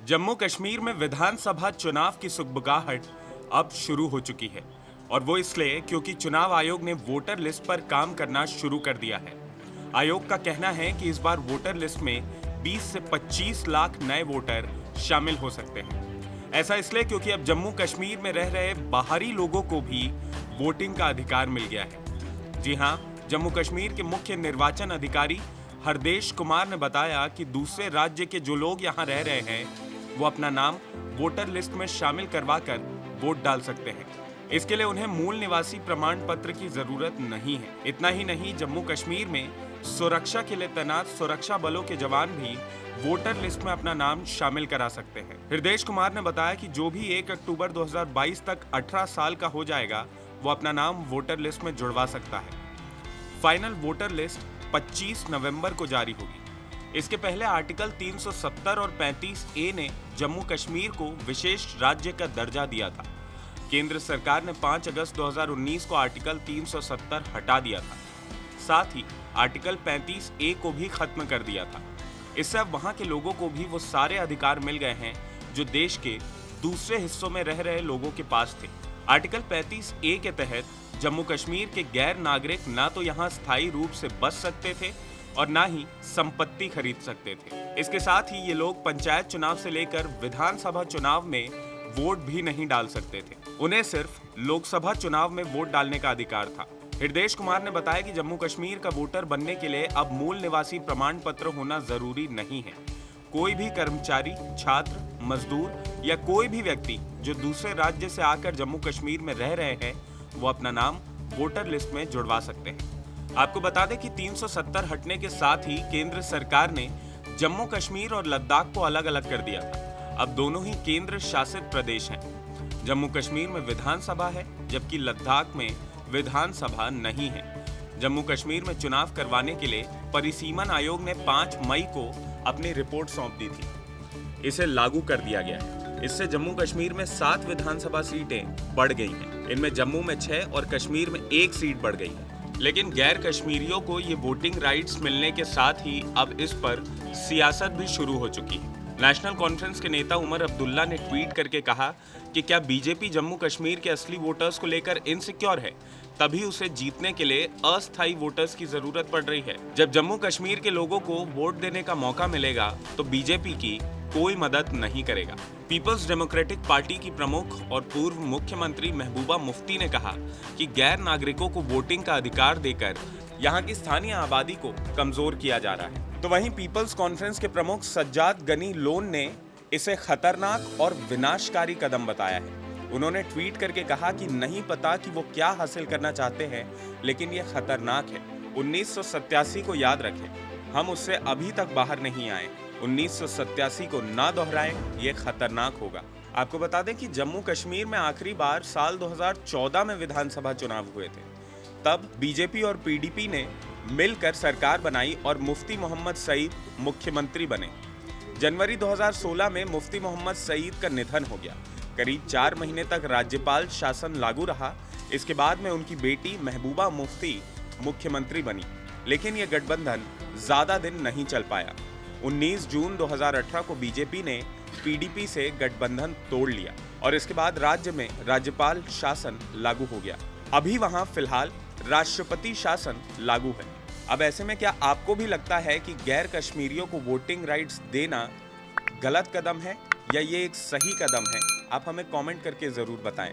जम्मू कश्मीर में विधानसभा चुनाव की सुगबुगाहट अब शुरू हो चुकी है और वो इसलिए क्योंकि चुनाव आयोग ने वोटर लिस्ट पर काम करना शुरू कर दिया है। आयोग का कहना है कि इस बार वोटर लिस्ट में 20 से 25 लाख नए वोटर शामिल हो सकते हैं। ऐसा इसलिए क्योंकि अब जम्मू कश्मीर में रह रहे बाहरी लोगों को भी वोटिंग का अधिकार मिल गया है। जी हां, जम्मू कश्मीर के मुख्य निर्वाचन अधिकारी हरदेश कुमार ने बताया कि दूसरे राज्य के जो लोग यहां रह रहे हैं वो अपना नाम वोटर लिस्ट में शामिल करवाकर वोट डाल सकते हैं। इसके लिए उन्हें मूल निवासी प्रमाण पत्र की जरूरत नहीं है। इतना ही नहीं, जम्मू कश्मीर में सुरक्षा के लिए तैनात सुरक्षा बलों के जवान भी वोटर लिस्ट में अपना नाम शामिल करा सकते हैं। हृदेश कुमार ने बताया कि जो भी 1 अक्टूबर 2022 तक 18 साल का हो जाएगा वो अपना नाम वोटर लिस्ट में जुड़वा सकता है। फाइनल वोटर लिस्ट 25 नवंबर को जारी होगी। इसके पहले आर्टिकल 370 और 35A ने जम्मू कश्मीर को विशेष राज्य का दर्जा दिया था। केंद्र सरकार ने 5 अगस्त 2019 को आर्टिकल 370 हटा दिया था। साथ ही आर्टिकल 35A को भी खत्म कर दिया था। इससे अब वहां के लोगों को भी वो सारे अधिकार मिल गए हैं जो देश के दूसरे हिस्सों में रह रहे लोगों के पास थे। आर्टिकल 35A के तहत जम्मू कश्मीर के गैर नागरिक ना तो यहाँ स्थायी रूप से बस सकते थे और ना ही संपत्ति खरीद सकते थे। इसके साथ ही ये लोग पंचायत चुनाव से लेकर विधानसभा चुनाव में वोट भी नहीं डाल सकते थे। उन्हें सिर्फ लोकसभा चुनाव में वोट डालने का अधिकार था। हृदेश कुमार ने बताया कि जम्मू कश्मीर का वोटर बनने के लिए अब मूल निवासी प्रमाण पत्र होना जरूरी नहीं है। कोई भी कर्मचारी, छात्र, मजदूर या कोई भी व्यक्ति जो दूसरे राज्य से आकर जम्मू कश्मीर में रह रहे हैं वो अपना नाम वोटर लिस्ट में जुड़वा सकते हैं। आपको बता दें कि 370 हटने के साथ ही केंद्र सरकार ने जम्मू कश्मीर और लद्दाख को अलग अलग कर दिया था। अब दोनों ही केंद्र शासित प्रदेश हैं। जम्मू कश्मीर में विधानसभा है जबकि लद्दाख में विधानसभा नहीं है। जम्मू कश्मीर में चुनाव करवाने के लिए परिसीमन आयोग ने 5 मई को अपनी रिपोर्ट सौंप दी थी। इसे लागू कर दिया गया है। इससे जम्मू कश्मीर में 7 विधानसभा सीटें बढ़ गई हैं। इनमें जम्मू में 6 और कश्मीर में 1 सीट बढ़ गई है। लेकिन गैर कश्मीरियों को ये वोटिंग राइट्स मिलने के साथ ही अब इस पर सियासत भी शुरू हो चुकी है। नेशनल कॉन्फ्रेंस के नेता उमर अब्दुल्ला ने ट्वीट करके कहा कि क्या बीजेपी जम्मू कश्मीर के असली वोटर्स को लेकर इनसिक्योर है, तभी उसे जीतने के लिए अस्थायी वोटर्स की जरूरत पड़ रही है। जब जम्मू कश्मीर के लोगों को वोट देने का मौका मिलेगा तो बीजेपी की कोई मदद नहीं करेगा। पीपल्स डेमोक्रेटिक पार्टी की प्रमुख और पूर्व मुख्यमंत्री महबूबा मुफ्ती ने कहा कि गैर नागरिकों को वोटिंग का अधिकार देकर यहाँ की स्थानीय आबादी को कमजोर किया जा रहा है। तो वहीं पीपल्स कॉन्फ्रेंस के प्रमुख सज्जाद गनी लोन ने इसे खतरनाक और विनाशकारी कदम बताया है। उन्होंने ट्वीट करके कहा कि नहीं पता कि वो क्या हासिल करना चाहते हैं, लेकिन ये खतरनाक है। 1987 को याद रखें, हम उससे अभी तक बाहर नहीं आए। 1987 को ना दोहराएं, ये खतरनाक होगा। आपको बता दें कि जम्मू कश्मीर में आखिरी बार साल 2014 में विधानसभा चुनाव हुए थे। तब बीजेपी और पीडीपी ने मिलकर सरकार बनाई और मुफ्ती मोहम्मद सईद मुख्यमंत्री बने। जनवरी 2016 में मुफ्ती मोहम्मद सईद का निधन हो गया। करीब 4 महीने तक राज्यपाल शासन लागू रहा। इसके बाद में उनकी बेटी महबूबा मुफ्ती मुख्यमंत्री बनी, लेकिन यह गठबंधन ज्यादा दिन नहीं चल पाया। 19 जून 2018 को बीजेपी ने पीडीपी से गठबंधन तोड़ लिया और इसके बाद राज्य में राज्यपाल शासन लागू हो गया। अभी वहां फिलहाल राष्ट्रपति शासन लागू है। अब ऐसे में क्या आपको भी लगता है कि गैर कश्मीरियों को वोटिंग राइट्स देना गलत कदम है या ये एक सही कदम है? आप हमें कमेंट करके जरूर बताएं।